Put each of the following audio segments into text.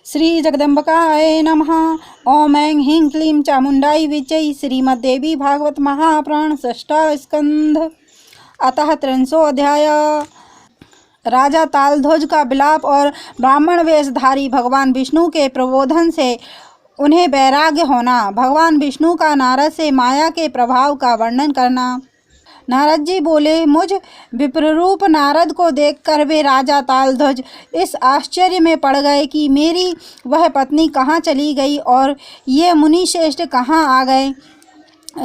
श्री जगदम्बिकाय नमः। ओम ऐं ह्रीं क्लीं चामुण्डायै विच्चै। श्रीमद्देवी भागवत महापुराण षष्ठः स्कंध। अतः 300 अध्याय। राजा तालध्वज का विलाप और ब्राह्मण वेशधारी भगवान विष्णु के प्रबोधन से उन्हें वैराग्य होना। भगवान विष्णु का नारद से माया के प्रभाव का वर्णन करना। नारद जी बोले, मुझ विप्ररूप नारद को देखकर वे राजा तालध्वज इस आश्चर्य में पड़ गए कि मेरी वह पत्नी कहाँ चली गई और ये मुनि श्रेष्ठ कहाँ आ गए।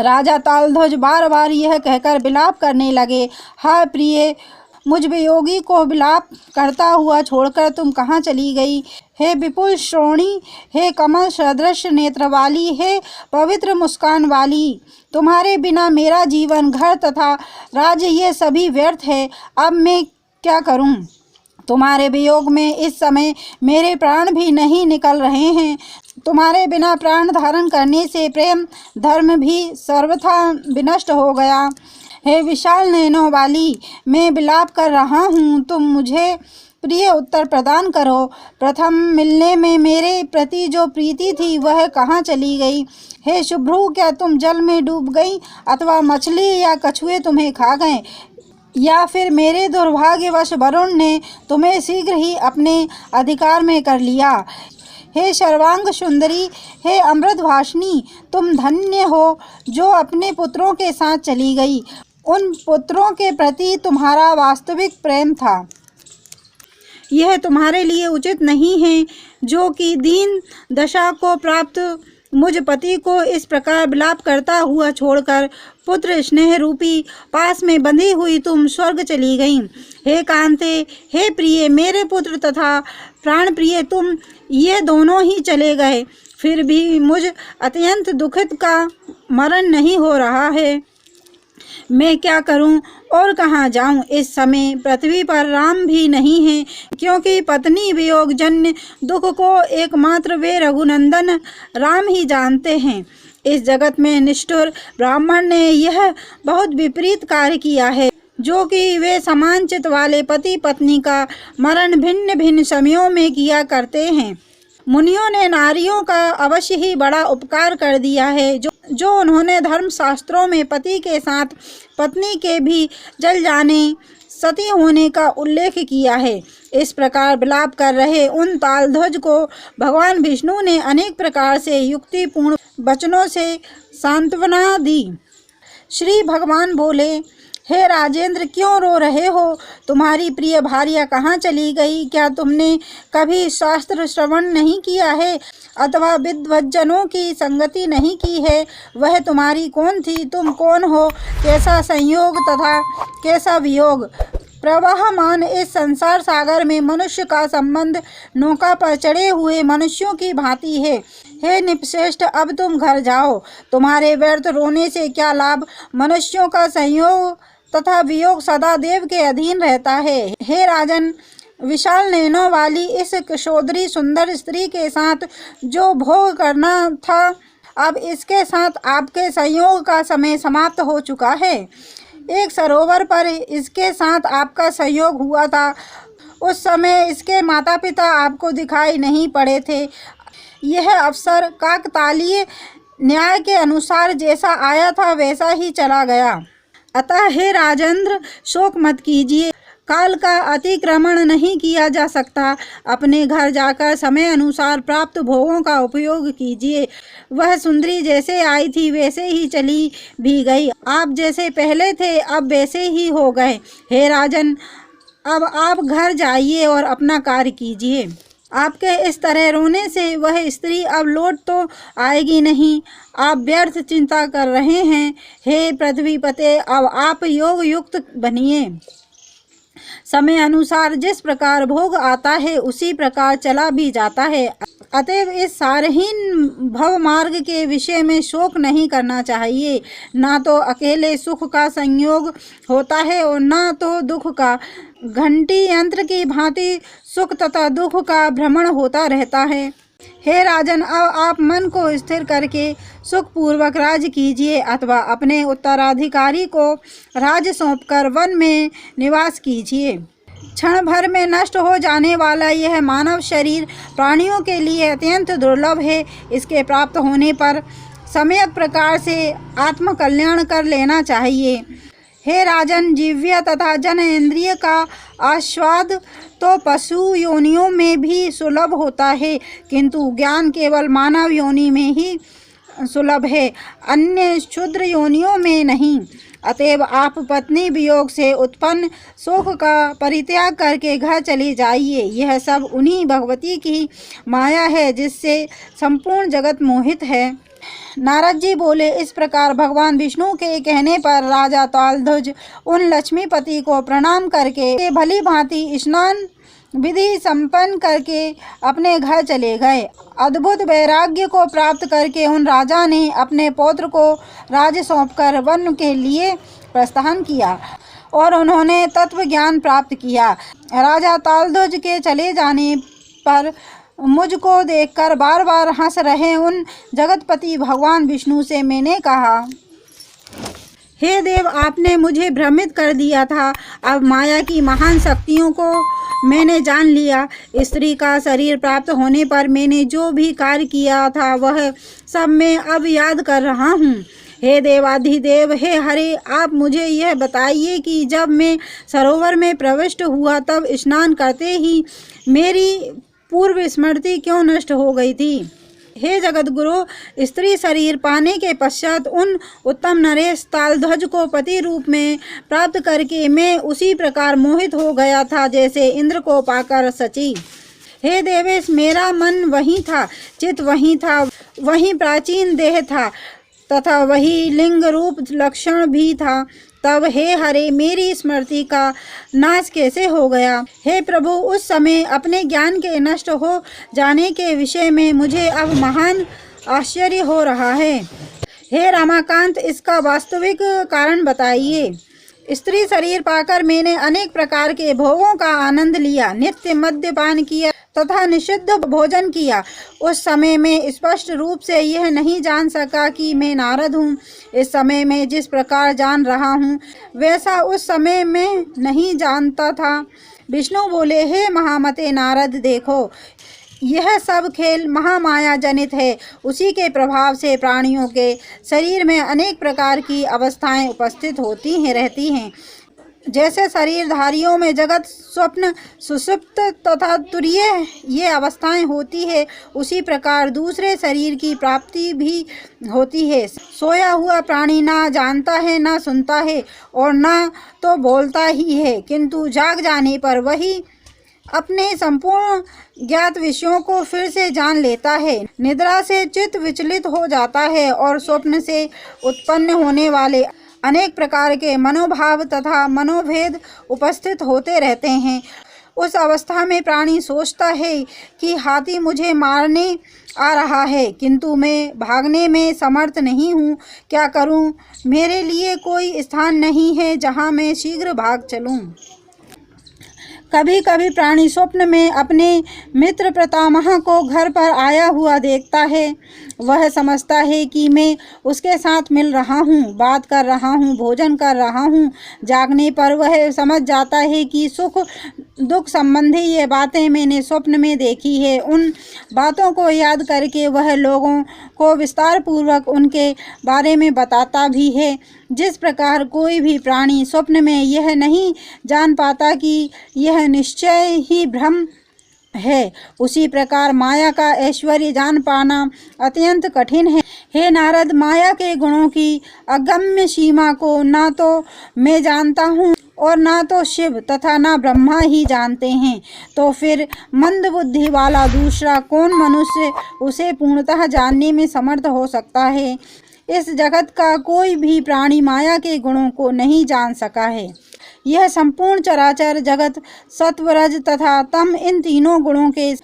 राजा तालध्वज बार बार यह कहकर विलाप करने लगे, हाय प्रिय, मुझ वियोगी को विलाप करता हुआ छोड़कर तुम कहाँ चली गई। हे विपुल श्रोणी, हे कमल सदृश नेत्र वाली, हे पवित्र मुस्कान वाली, तुम्हारे बिना मेरा जीवन, घर तथा राज्य ये सभी व्यर्थ है। अब मैं क्या करूं? तुम्हारे वियोग में इस समय मेरे प्राण भी नहीं निकल रहे हैं। तुम्हारे बिना प्राण धारण करने से प्रेम धर्म भी सर्वथा विनष्ट हो गया। हे विशाल नयनों वाली, मैं विलाप कर रहा हूँ, तुम मुझे प्रिय उत्तर प्रदान करो। प्रथम मिलने में मेरे प्रति जो प्रीति थी वह कहाँ चली गई। हे शुभ्रू, क्या तुम जल में डूब गई अथवा मछली या कछुए तुम्हें खा गए, या फिर मेरे दुर्भाग्यवश वरुण ने तुम्हें शीघ्र ही अपने अधिकार में कर लिया। हे सर्वांग सुंदरी, हे अमृत भाषिणी, तुम धन्य हो जो अपने पुत्रों के साथ चली गई। उन पुत्रों के प्रति तुम्हारा वास्तविक प्रेम था। यह तुम्हारे लिए उचित नहीं है जो कि दीन दशा को प्राप्त मुझ पति को इस प्रकार विलाप करता हुआ छोड़कर पुत्र स्नेह रूपी पास में बंधी हुई तुम स्वर्ग चली गई। हे कांते, हे प्रिय, मेरे पुत्र तथा प्राण प्रिय, तुम ये दोनों ही चले गए, फिर भी मुझ अत्यंत दुखित का मरण नहीं हो रहा है। मैं क्या करूं और कहाँ जाऊं? इस समय पृथ्वी पर राम भी नहीं है, क्योंकि पत्नी वियोग जन्य दुख को एकमात्र वे रघुनंदन राम ही जानते हैं। इस जगत में निष्ठुर ब्राह्मण ने यह बहुत विपरीत कार्य किया है, जो कि वे समान चित्त वाले पति पत्नी का मरण भिन्न भिन्न समयों में किया करते हैं। मुनियों ने नारियों का अवश्य ही बड़ा उपकार कर दिया है, जो उन्होंने धर्म शास्त्रों में पति के साथ पत्नी के भी जल जाने, सती होने का उल्लेख किया है। इस प्रकार विलाप कर रहे उन तालध्वज को भगवान विष्णु ने अनेक प्रकार से युक्तिपूर्ण वचनों से सांत्वना दी। श्री भगवान बोले, हे राजेंद्र, क्यों रो रहे हो? तुम्हारी प्रिय भार्या कहाँ चली गई? क्या तुमने कभी शास्त्र श्रवण नहीं किया है अथवा विद्वज्जनों की संगति नहीं की है? वह तुम्हारी कौन थी? तुम कौन हो? कैसा संयोग तथा कैसा वियोग? प्रवाहमान इस संसार सागर में मनुष्य का संबंध नौका पर चढ़े हुए मनुष्यों की भांति है। हे निपश्रेष्ठ, अब तुम घर जाओ। तुम्हारे व्यर्थ रोने से क्या लाभ? मनुष्यों का संयोग तथा वियोग सदा देव के अधीन रहता है। हे राजन, विशाल नयनों वाली इस किशोरी सुंदर स्त्री के साथ जो भोग करना था, अब इसके साथ आपके संयोग का समय समाप्त हो चुका है। एक सरोवर पर इसके साथ आपका संयोग हुआ था। उस समय इसके माता पिता आपको दिखाई नहीं पड़े थे। यह अवसर काकतालीय न्याय के अनुसार जैसा आया था वैसा ही चला गया। अतः हे राजेंद्र, शोक मत कीजिए, काल का अतिक्रमण नहीं किया जा सकता। अपने घर जाकर समय अनुसार प्राप्त भोगों का उपयोग कीजिए। वह सुंदरी जैसे आई थी वैसे ही चली भी गई। आप जैसे पहले थे अब वैसे ही हो गए। हे राजन, अब आप घर जाइए और अपना कार्य कीजिए। आपके इस तरह रोने से वह स्त्री अब लौट तो आएगी नहीं। आप व्यर्थ चिंता कर रहे हैं। हे पृथ्वीपते, अब आप योग युक्त बनिए। समय अनुसार जिस प्रकार भोग आता है उसी प्रकार चला भी जाता है। अतएव इस सारहीन भव मार्ग के विषय में शोक नहीं करना चाहिए। ना तो अकेले सुख का संयोग होता है और ना तो दुख का। घंटी यंत्र की भांति सुख तथा दुख का भ्रमण होता रहता है। हे राजन, अब आप मन को स्थिर करके सुखपूर्वक राज्य कीजिए अथवा अपने उत्तराधिकारी को राज्य सौंपकर वन में निवास कीजिए। क्षण भर में नष्ट हो जाने वाला यह मानव शरीर प्राणियों के लिए अत्यंत दुर्लभ है। इसके प्राप्त होने पर सम्यक प्रकार से आत्मकल्याण कर लेना चाहिए। हे राजन, जीव्य तथा जन इंद्रिय का आस्वाद तो पशु योनियों में भी सुलभ होता है, किंतु ज्ञान केवल मानव योनि में ही सुलभ है, अन्य क्षुद्र योनियों में नहीं। अतएव आप पत्नी वियोग से उत्पन्न शोक का परित्याग करके घर चले जाइए। यह सब उन्हीं भगवती की माया है जिससे संपूर्ण जगत मोहित है। नारद जी बोले। इस प्रकार भगवान विष्णु के कहने पर राजा तालध्वज उन लक्ष्मीपति को प्रणाम करके भली भांति स्नान विधि संपन्न करके अपने घर चले गए। अद्भुत वैराग्य को प्राप्त करके उन राजा ने अपने पौत्र को राज्य सौंपकर वन के लिए प्रस्थान किया और उन्होंने तत्व ज्ञान प्राप्त किया। राजा तालध्वज के चले जाने पर मुझको देखकर बार बार हंस रहे उन जगतपति भगवान विष्णु से मैंने कहा, हे देव, आपने मुझे भ्रमित कर दिया था। अब माया की महान शक्तियों को मैंने जान लिया। स्त्री का शरीर प्राप्त होने पर मैंने जो भी कार्य किया था वह सब मैं अब याद कर रहा हूँ। हे देवाधिदेव, हे हरे, आप मुझे यह बताइए कि जब मैं सरोवर में प्रविष्ट हुआ तब स्नान करते ही मेरी पूर्व स्मृति क्यों नष्ट हो गई थी। हे जगत गुरु, स्त्री शरीर पाने के पश्चात उन उत्तम नरेश तालध्वज को पति रूप में प्राप्त करके मैं उसी प्रकार मोहित हो गया था जैसे इंद्र को पाकर सची। हे देवेश, मेरा मन वहीं था, चित्त वहीं था, वहीं प्राचीन देह था तथा वही लिंग रूप लक्षण भी था। तब हे हरे, मेरी स्मृति का नाश कैसे हो गया। हे प्रभु, उस समय अपने ज्ञान के नष्ट हो जाने के विषय में मुझे अब महान आश्चर्य हो रहा है। हे रमाकांत, इसका वास्तविक कारण बताइए। स्त्री शरीर पाकर मैंने अनेक प्रकार के भोगों का आनंद लिया, नित्य मद्यपान किया तथा निषिद्ध भोजन किया। उस समय में स्पष्ट रूप से यह नहीं जान सका कि मैं नारद हूँ। इस समय में जिस प्रकार जान रहा हूँ वैसा उस समय में नहीं जानता था। विष्णु बोले, हे महामते नारद, देखो, यह सब खेल महामाया जनित है। उसी के प्रभाव से प्राणियों के शरीर में अनेक प्रकार की अवस्थाएं उपस्थित होती हैं रहती हैं। जैसे शरीरधारियों में जगत, स्वप्न, सुषुप्त तथा तुरीय ये अवस्थाएं होती है, उसी प्रकार दूसरे शरीर की प्राप्ति भी होती है। सोया हुआ प्राणी ना जानता है, ना सुनता है और ना तो बोलता ही है, किंतु जाग जाने पर वही अपने संपूर्ण ज्ञात विषयों को फिर से जान लेता है। निद्रा से चित्त विचलित हो जाता है और स्वप्न से उत्पन्न होने वाले अनेक प्रकार के मनोभाव तथा मनोभेद उपस्थित होते रहते हैं। उस अवस्था में प्राणी सोचता है कि हाथी मुझे मारने आ रहा है, किंतु मैं भागने में समर्थ नहीं हूँ। क्या करूँ? मेरे लिए कोई स्थान नहीं है जहाँ मैं शीघ्र भाग चलूँ। कभी कभी प्राणी स्वप्न में अपने मित्र पितामह को घर पर आया हुआ देखता है। वह समझता है कि मैं उसके साथ मिल रहा हूँ, बात कर रहा हूँ, भोजन कर रहा हूँ। जागने पर वह समझ जाता है कि सुख दुख संबंधी ये बातें मैंने स्वप्न में देखी है। उन बातों को याद करके वह लोगों को विस्तार पूर्वक उनके बारे में बताता भी है। जिस प्रकार कोई भी प्राणी स्वप्न में यह नहीं जान पाता कि यह निश्चय ही भ्रम है, उसी प्रकार माया का ऐश्वर्य जान पाना अत्यंत कठिन है। हे नारद, माया के गुणों की अगम्य सीमा को ना तो मैं जानता हूँ और ना तो शिव तथा ना ब्रह्मा ही जानते हैं, तो फिर मंद बुद्धि वाला दूसरा कौन मनुष्य उसे पूर्णतः जानने में समर्थ हो सकता है। इस जगत का कोई भी प्राणी माया के गुणों को नहीं जान सका है। यह संपूर्ण चराचर जगत सत्व, रज तथा तम इन तीनों गुणों के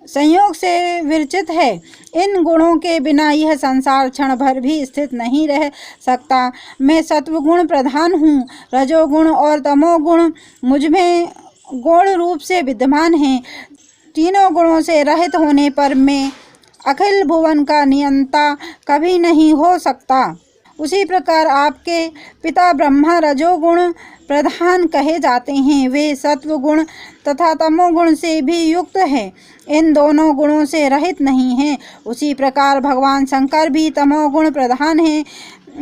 संयोग से विरचित है। इन गुणों के बिना यह संसार क्षण भर भी स्थित नहीं रह सकता। मैं सत्वगुण प्रधान हूँ। रजोगुण और तमोगुण मुझमें गौण रूप से विद्यमान हैं। तीनों गुणों से रहित होने पर मैं अखिल भुवन का नियंता कभी नहीं हो सकता। उसी प्रकार आपके पिता ब्रह्मा रजोगुण प्रधान कहे जाते हैं। वे सत्व गुण तथा तमोगुण से भी युक्त हैं, इन दोनों गुणों से रहित नहीं हैं। उसी प्रकार भगवान शंकर भी तमोगुण प्रधान हैं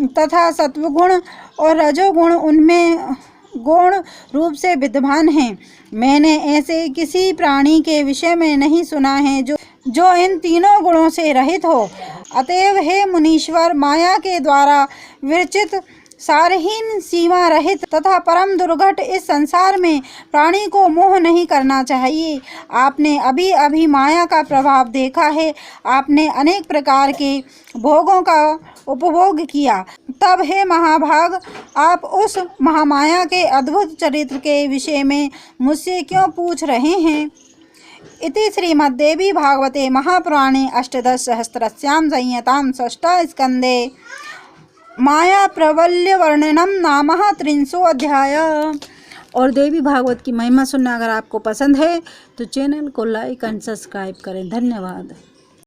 तथा सत्वगुण और रजोगुण उनमें गौण रूप से विद्यमान हैं। मैंने ऐसे किसी प्राणी के विषय में नहीं सुना है जो इन तीनों गुणों से रहित हो। अतएव हे मुनीश्वर, माया के द्वारा विरचित सारहीन, सीमा रहित तथा परम दुर्घट इस संसार में प्राणी को मोह नहीं करना चाहिए। आपने अभी अभी माया का प्रभाव देखा है। आपने अनेक प्रकार के भोगों का उपभोग किया, तब हे महाभाग, आप उस महामाया के अद्भुत चरित्र के विषय में मुझसे क्यों पूछ रहे हैं? इति श्रीमद्देवी भागवते महापुराणे अष्टादशसहस्रस्यां संहितां षष्ठे स्कंदे माया प्रबल्य वर्णनम नामः 300 अध्याय। और देवी भागवत की महिमा सुनना अगर आपको पसंद है तो चैनल को लाइक एंड सब्सक्राइब करें। धन्यवाद।